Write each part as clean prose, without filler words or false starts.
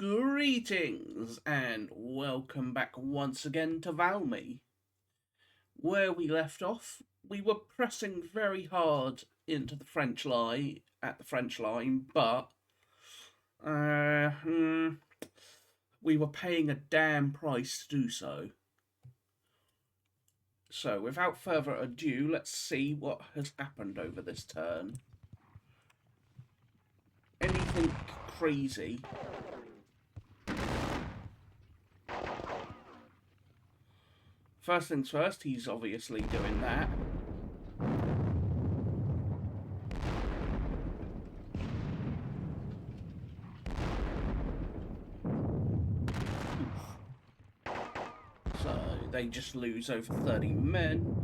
Greetings and welcome back once again to Valmy. Where we left off, we were pressing very hard into the French line, but we were paying a damn price to do so. So without further ado, let's see what has happened over this turn. Anything crazy? First things first, he's obviously doing that. So they just lose over 30 men.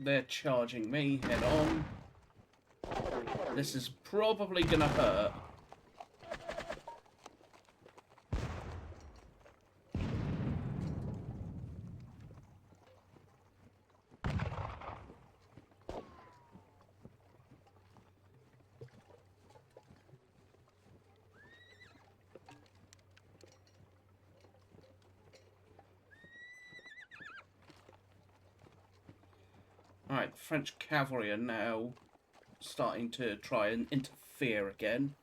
They're charging me head on. This is probably gonna hurt. Alright, French cavalry are now starting to try and interfere again.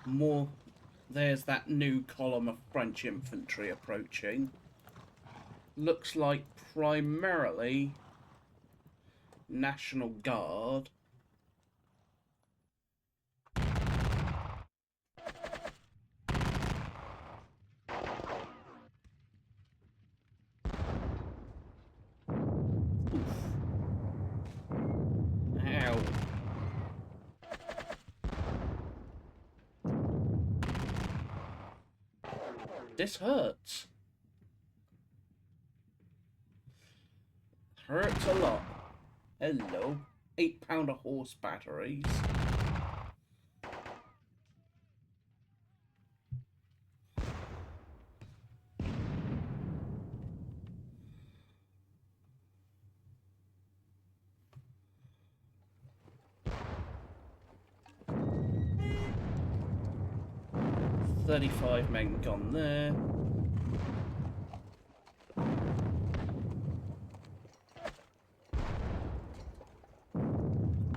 More. There's that new column of French infantry approaching. Looks like primarily National Guard. Oof. Ow. This hurts. Hurts a lot. Hello. 8-pounder horse batteries. $35 men gone there.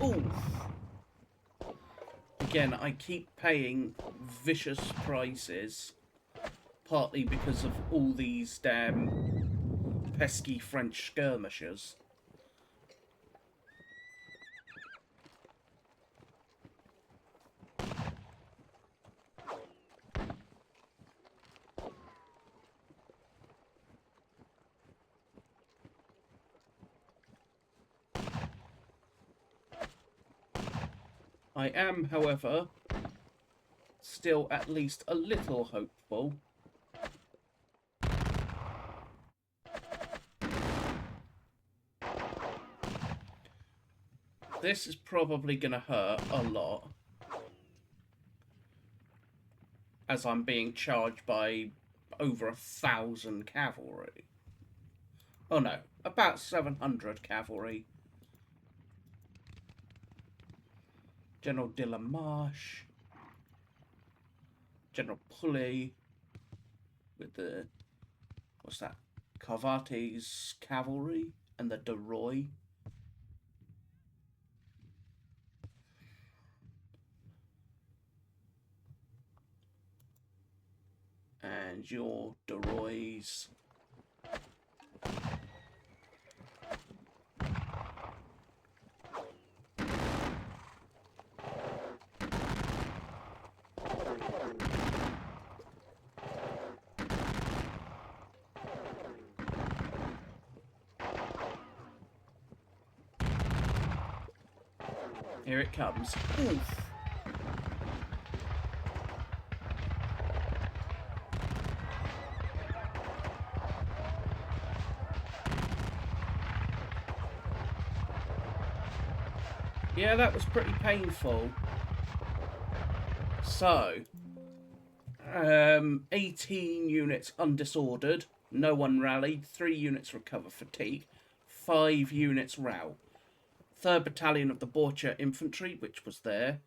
Oof. Again, I keep paying vicious prices, partly because of all these damn pesky French skirmishers. I am, however, still at least a little hopeful. This is probably going to hurt a lot, as I'm being charged by over 1,000 cavalry. Oh no, about 700 cavalry. General de la Marche, General Pulley, with the, what's that, Carvates cavalry, and the de Roy. And your de Roys. Here it comes. Oof. Yeah, that was pretty painful. So, 18 units undisordered, no one rallied, 3 units recover fatigue, 5 units rout. 3rd Battalion of the Borcher Infantry, which was there,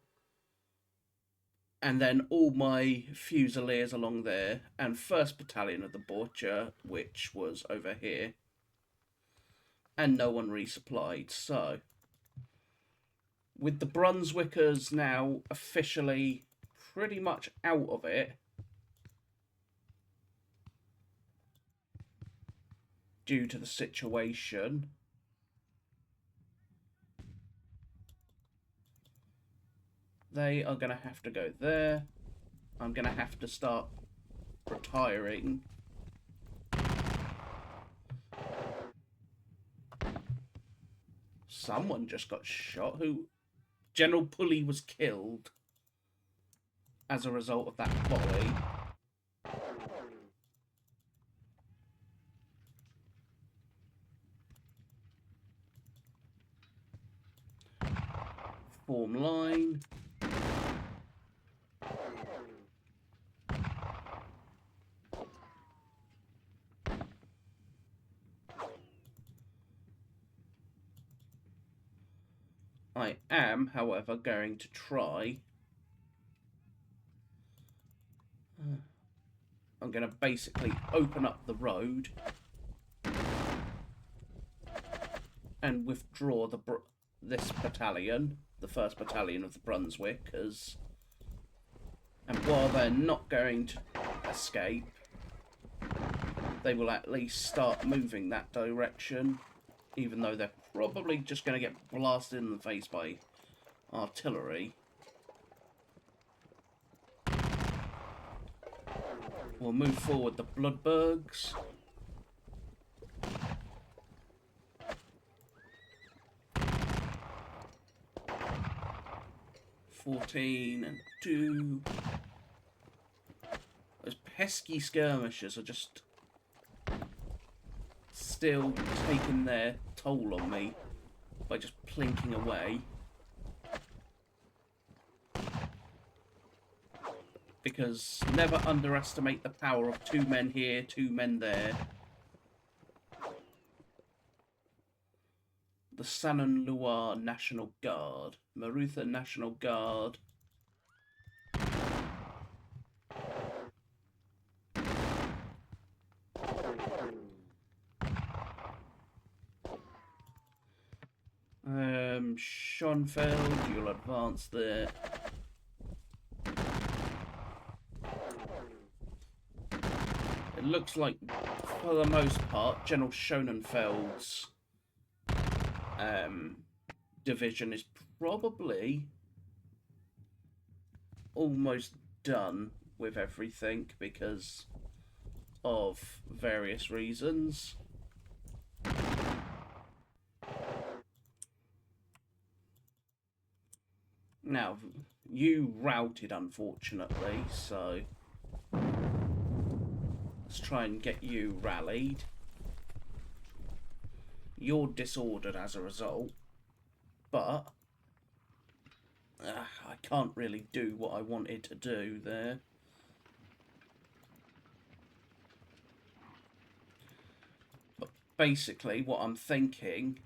and then all my Fusiliers along there, and 1st Battalion of the Borcher, which was over here, and no one resupplied. So, with the Brunswickers now officially pretty much out of it, due to the situation, they are going to have to go there. I'm going to have to start retiring. Someone just got shot. Who? General Pulley was killed as a result of that volley. Form line. I am, however, going to try. I'm going to basically open up the road and withdraw this battalion, the 1st Battalion of the Brunswickers. And while they're not going to escape, they will at least start moving that direction, even though they're probably just going to get blasted in the face by artillery. We'll move forward the Bloodbergs. $14 and 2. Those pesky skirmishers are just still taking their toll on me by just plinking away. Because never underestimate the power of 2 men here, 2 men there. The Sanon-Loire National Guard. Marutha National Guard. Schonfeld, you'll advance there. It looks like, for the most part, General Schonenfeld's division is probably almost done with everything because of various reasons. Now, you routed, unfortunately, so let's try and get you rallied. You're disordered as a result, but I can't really do what I wanted to do there. But basically, what I'm thinking,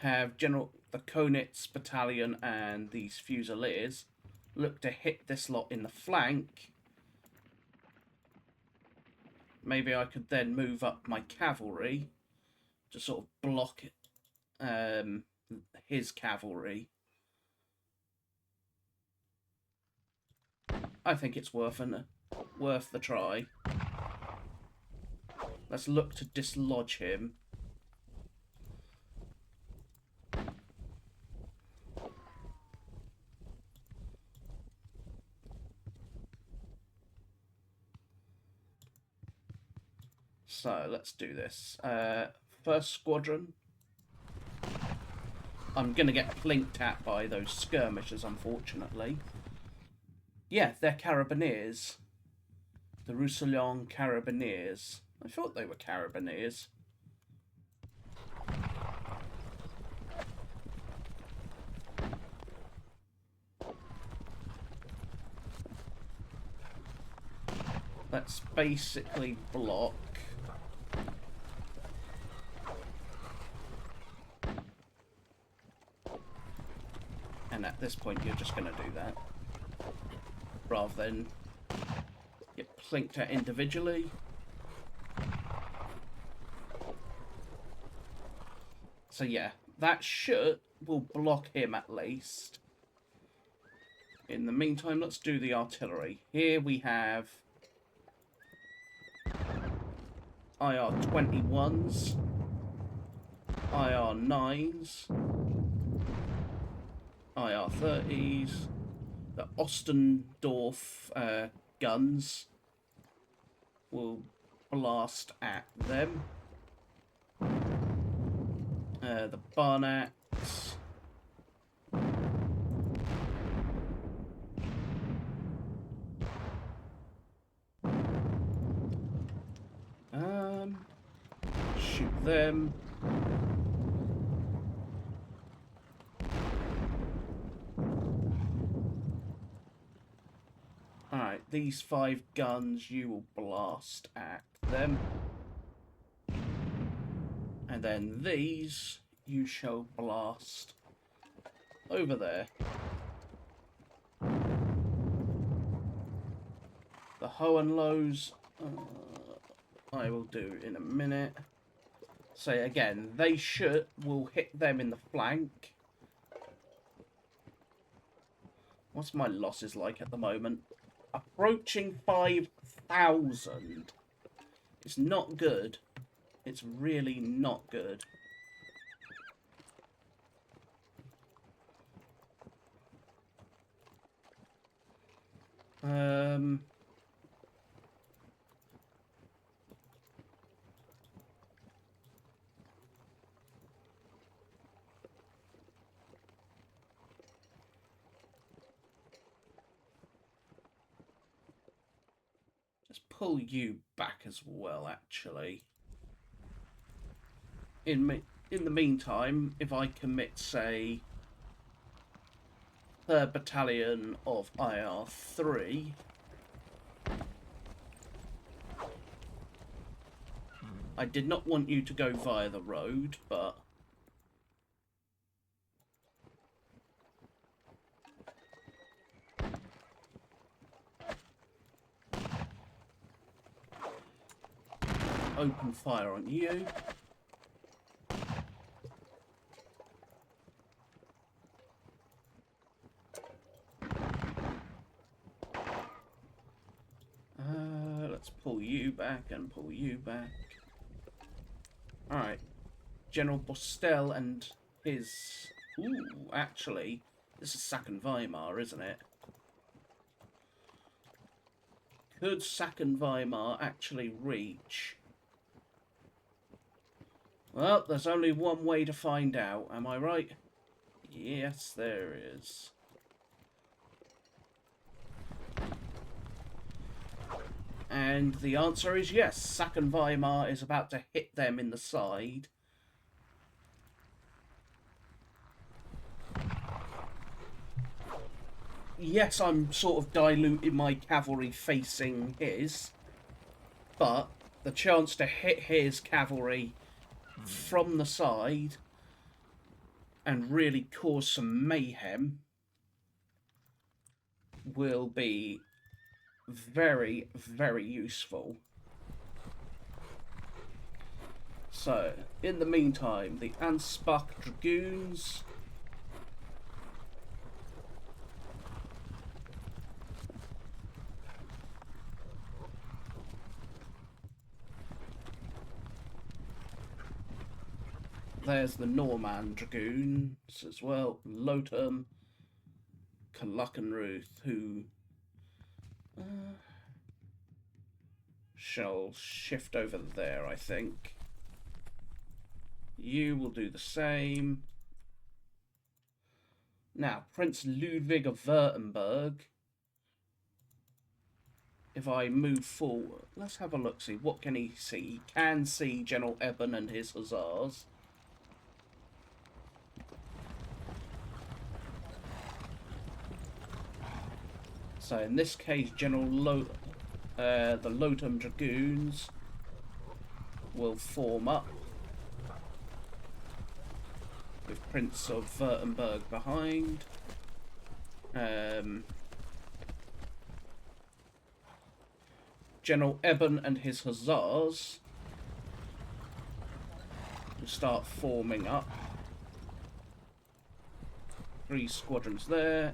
have the Konitz Battalion and these Fusiliers look to hit this lot in the flank. Maybe I could then move up my cavalry to sort of block his cavalry. I think it's worth the try. Let's look to dislodge him. So let's do this. First squadron. I'm going to get plinked at by those skirmishers, unfortunately. Yeah, they're Carabiniers. The Roussillon Carabiniers. I thought they were Carabiniers. Let's basically block. And at this point, you're just going to do that. Rather than get plinked at individually. So yeah, that will block him at least. In the meantime, let's do the artillery. Here we have IR-21s, IR-9s, IR-30s, the Ostendorf guns will blast at them. The Barnacks. Shoot them. Alright, these 5 guns you will blast at them. And then these you shall blast over there. The Hohenlohes I will do in a minute. So again, will hit them in the flank. What's my losses like at the moment? Approaching 5,000. It's not good. It's really not good. Just pull you back as well, actually. In the meantime, if I commit, say, 3rd Battalion of IR-3, I did not want you to go via the road, but open fire on you. Let's pull you back and pull you back. Alright. General Bostel and his... Ooh, actually, this is Sacken Weimar, isn't it? Could Sacken Weimar actually reach? Well, there's only one way to find out, am I right? Yes, there is. And the answer is yes. Sacken Weimar is about to hit them in the side. Yes, I'm sort of diluting my cavalry facing his, but the chance to hit his cavalry from the side and really cause some mayhem will be very, very useful. So, in the meantime, the Ansbach Dragoons. There's the Norman Dragoons as well. Lotham, Kalackenruth, who shall shift over there, I think. You will do the same. Now, Prince Ludwig of Württemberg. If I move forward, let's have a look, see, what can he see? He can see General Eben and his hussars. So in this case, the Lotham Dragoons will form up with Prince of Württemberg behind. General Eben and his hussars will start forming up. 3 squadrons there.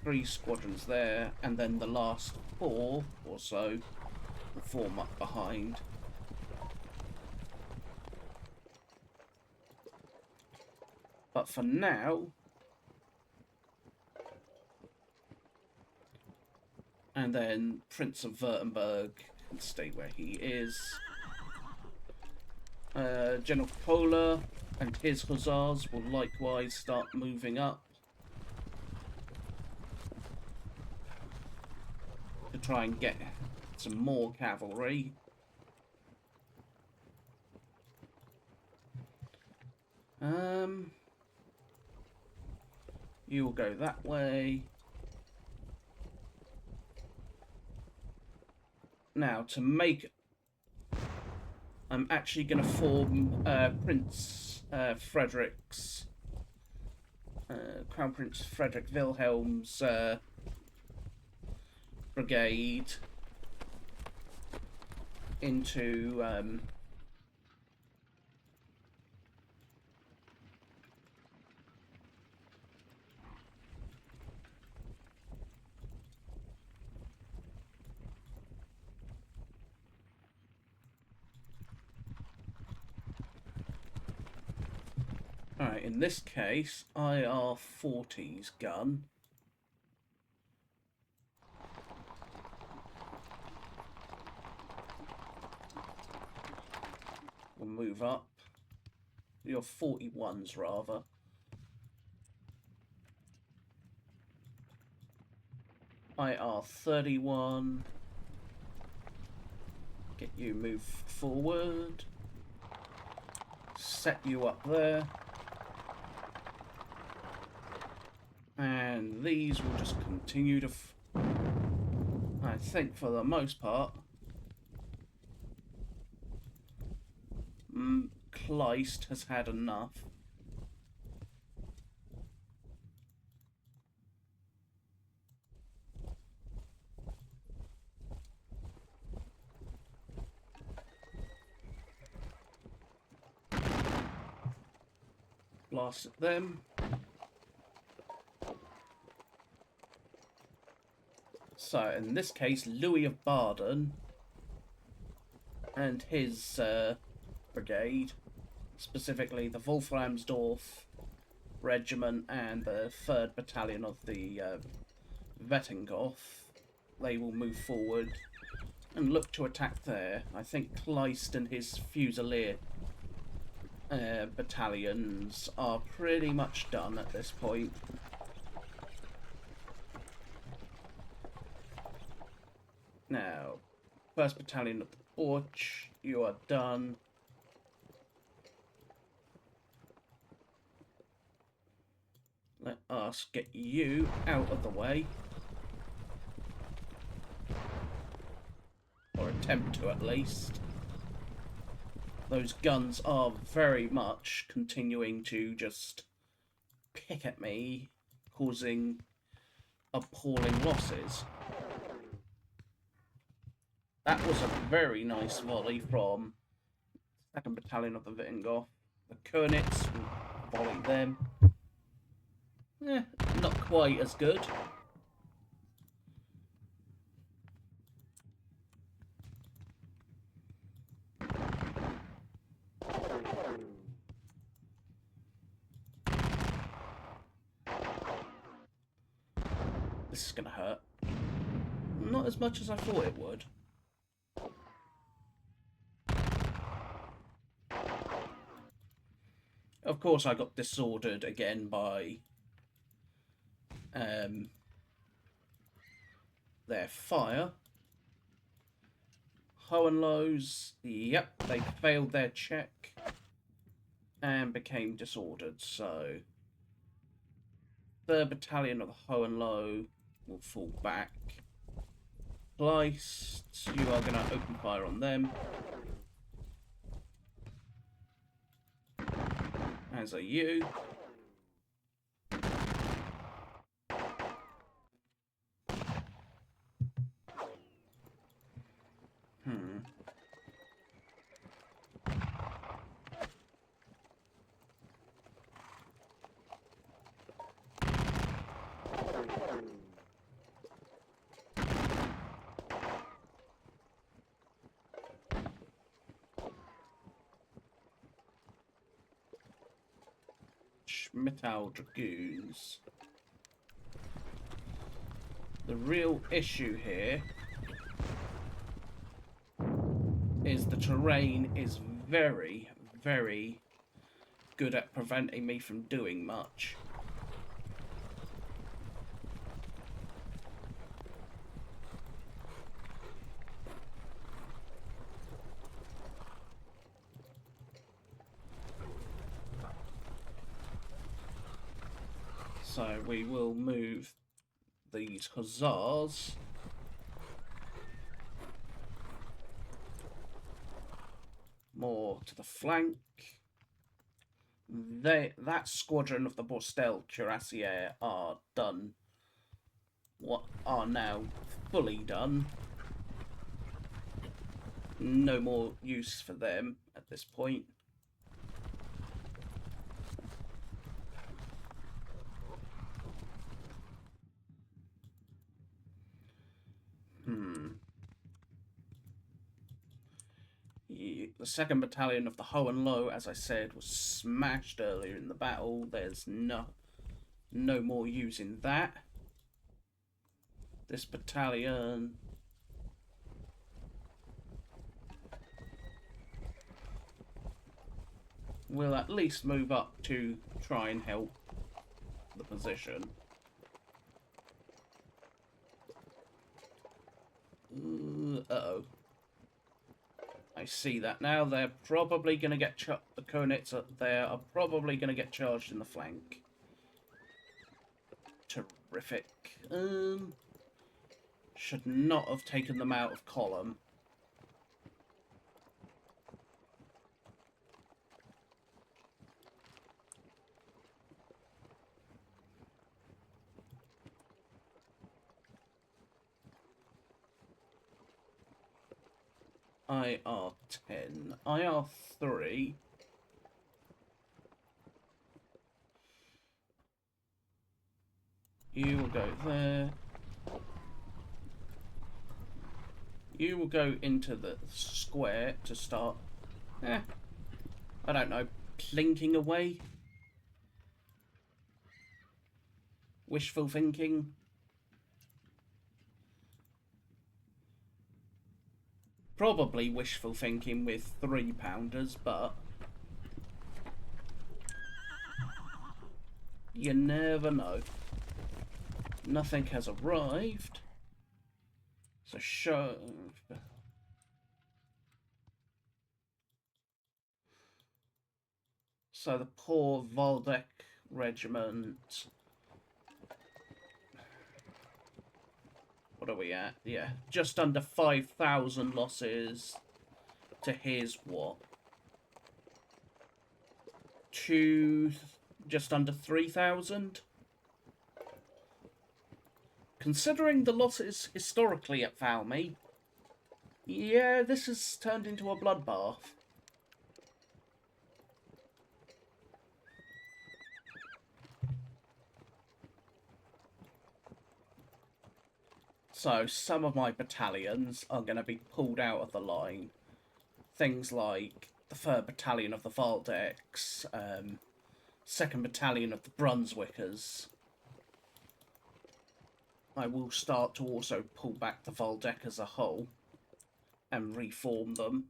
Three squadrons there, and then the last 4 or so will form up behind. But for now, and then Prince of Württemberg can stay where he is. General Kohler and his hussars will likewise start moving up to try and get some more cavalry. You will go that way. Now, to make... I'm actually going to form Prince Frederick's... Crown Prince Frederick Wilhelm's brigade into... Alright, in this case, IR-40's gun will move up. Your 41s, rather. IR-31. Get you moved forward. Set you up there. And these will just continue to... I think for the most part... Kleist has had enough. Blast at them. So, in this case, Louis of Baden and his brigade, specifically the Wolframsdorf Regiment and the 3rd Battalion of the Wettinghoff, they will move forward and look to attack there. I think Kleist and his Fusilier battalions are pretty much done at this point. Now, 1st Battalion of the Porch, you are done. Let us get you out of the way. Or attempt to, at least. Those guns are very much continuing to just pick at me, causing appalling losses. That was a very nice volley from 2nd Battalion of the Wittinghoff. The Könitz will volley them. Not quite as good. This is gonna hurt. Not as much as I thought it would. Of course, I got disordered again by their fire. Hohenlohes, yep, they failed their check and became disordered, so 3rd Battalion of the Hohenlohe will fall back. Kleist, you are going to open fire on them. As are you. Metal Dragoons. The real issue here is the terrain is very, very good at preventing me from doing much. So we will move these hussars more to the flank. That squadron of the Borstel Cuirassiers are done. What are now fully done. No more use for them at this point. The 2nd Battalion of the Hohenlohe, as I said, was smashed earlier in the battle. There's no more using that. This battalion will at least move up to try and help the position. Uh-oh. I see that now. They're probably going to get the Konitz up there are probably going to get charged in the flank. Terrific. Should not have taken them out of column. IR10. IR3. You will go there. You will go into the square to start, I don't know, plinking away. Wishful thinking. Probably wishful thinking with 3-pounders, but you never know. Nothing has arrived. So show. So the poor Waldeck regiment. What are we at? Yeah, just under 5,000 losses to his what? Just under 3,000? Considering the losses historically at Valmy, yeah, this has turned into a bloodbath. So some of my battalions are going to be pulled out of the line. Things like the 3rd Battalion of the Waldecks, 2nd Battalion of the Brunswickers. I will start to also pull back the Waldeck as a whole and reform them.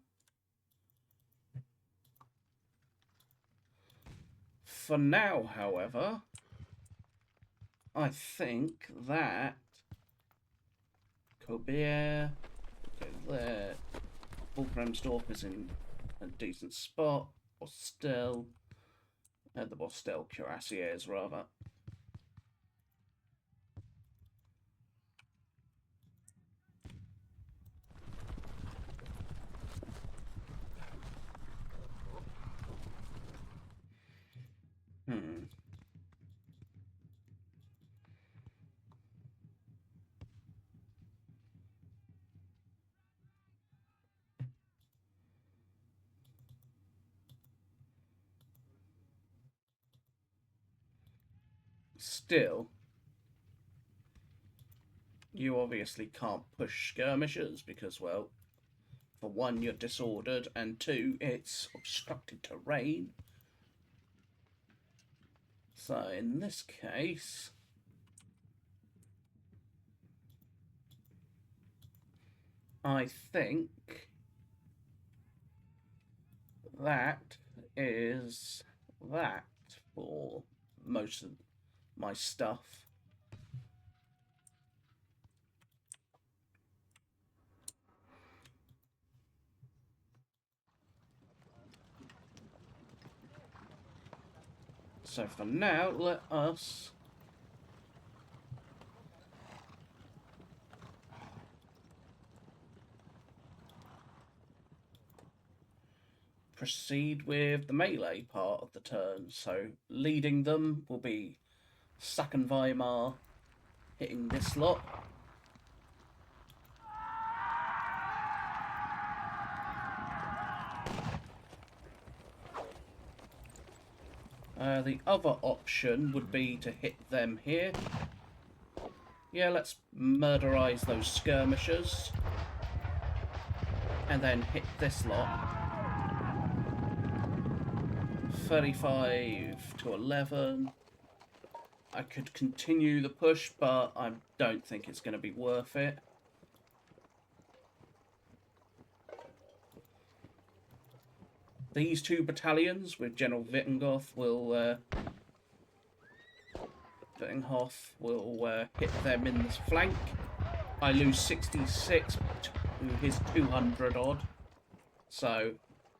For now, however, I think that Colbert, go there. Bullfremstorp is in a decent spot. Bostel, the Bostel Cuirassiers rather. Still, you obviously can't push skirmishers because, well, for one, you're disordered, and two, it's obstructed terrain. So in this case, I think that is that for most of my stuff. So for now, let us proceed with the melee part of the turn. So leading them will be Sacken Weimar hitting this lot. The other option would be to hit them here. Yeah, let's murderize those skirmishers. And then hit this lot. 35 to 11. I could continue the push, but I don't think it's going to be worth it. These two battalions with General Wittgenhoff will hit them in the flank. I lose 66 to his 200 odd. So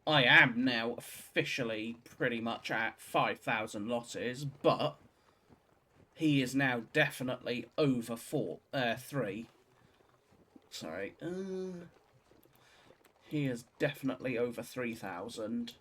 I am now officially pretty much at 5,000 losses, but he is now definitely over 3. Sorry. He is definitely over 3,000.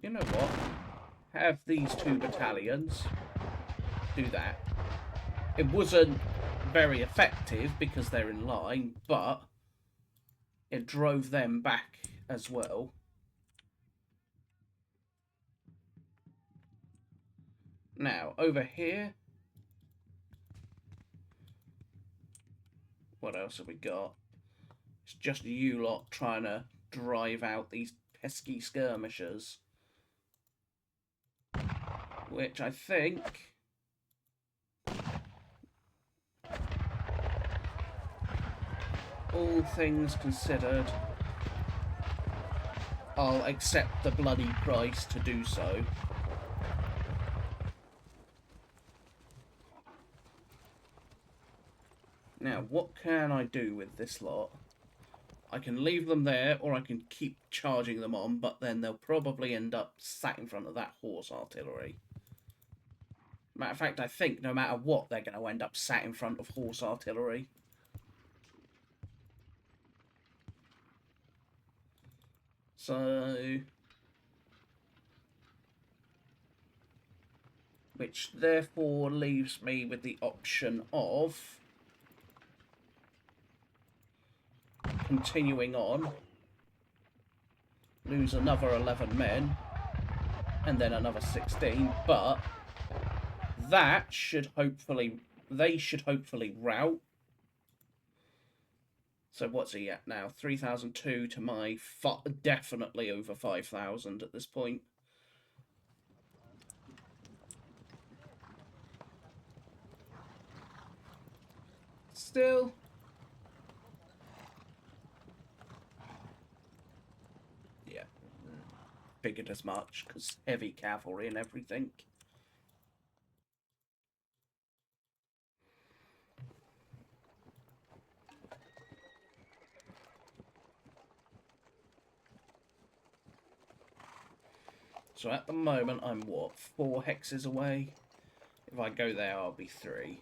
You know what? Have these two battalions do that. It wasn't very effective because they're in line, but it drove them back as well. Now, over here, what else have we got? It's just you lot trying to drive out these pesky skirmishers. Which I think... all things considered, I'll accept the bloody price to do so. Now, what can I do with this lot? I can leave them there, or I can keep charging them on, but then they'll probably end up sat in front of that horse artillery. Matter of fact, I think no matter what, they're going to end up sat in front of horse artillery. So, which therefore leaves me with the option of continuing on, lose another 11 men, and then another 16, but that should hopefully, they should hopefully rout. So what's he at now? 3,002 to my definitely over 5,000 at this point. Still. Yeah. Figured as much, because heavy cavalry and everything. So at the moment, I'm what, 4 hexes away? If I go there, I'll be 3.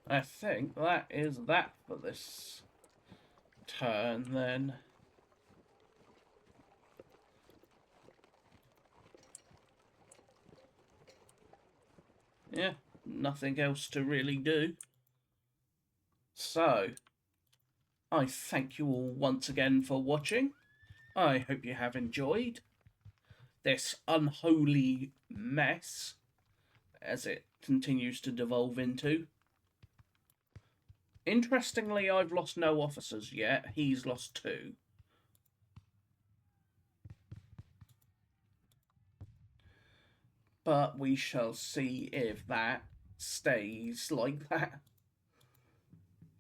I think that is that for this turn, then. Yeah, nothing else to really do. So, I thank you all once again for watching. I hope you have enjoyed this unholy mess as it continues to devolve into. Interestingly, I've lost no officers yet. He's lost 2. But we shall see if that stays like that.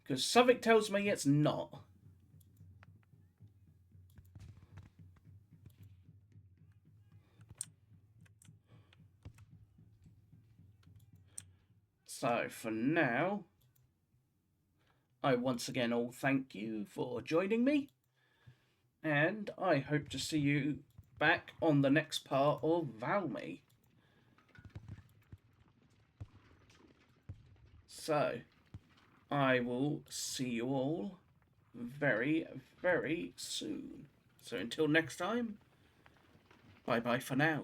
Because something tells me it's not. So for now, I once again all thank you for joining me. And I hope to see you back on the next part of Valmy. So, I will see you all very, very soon. So until next time, bye bye for now.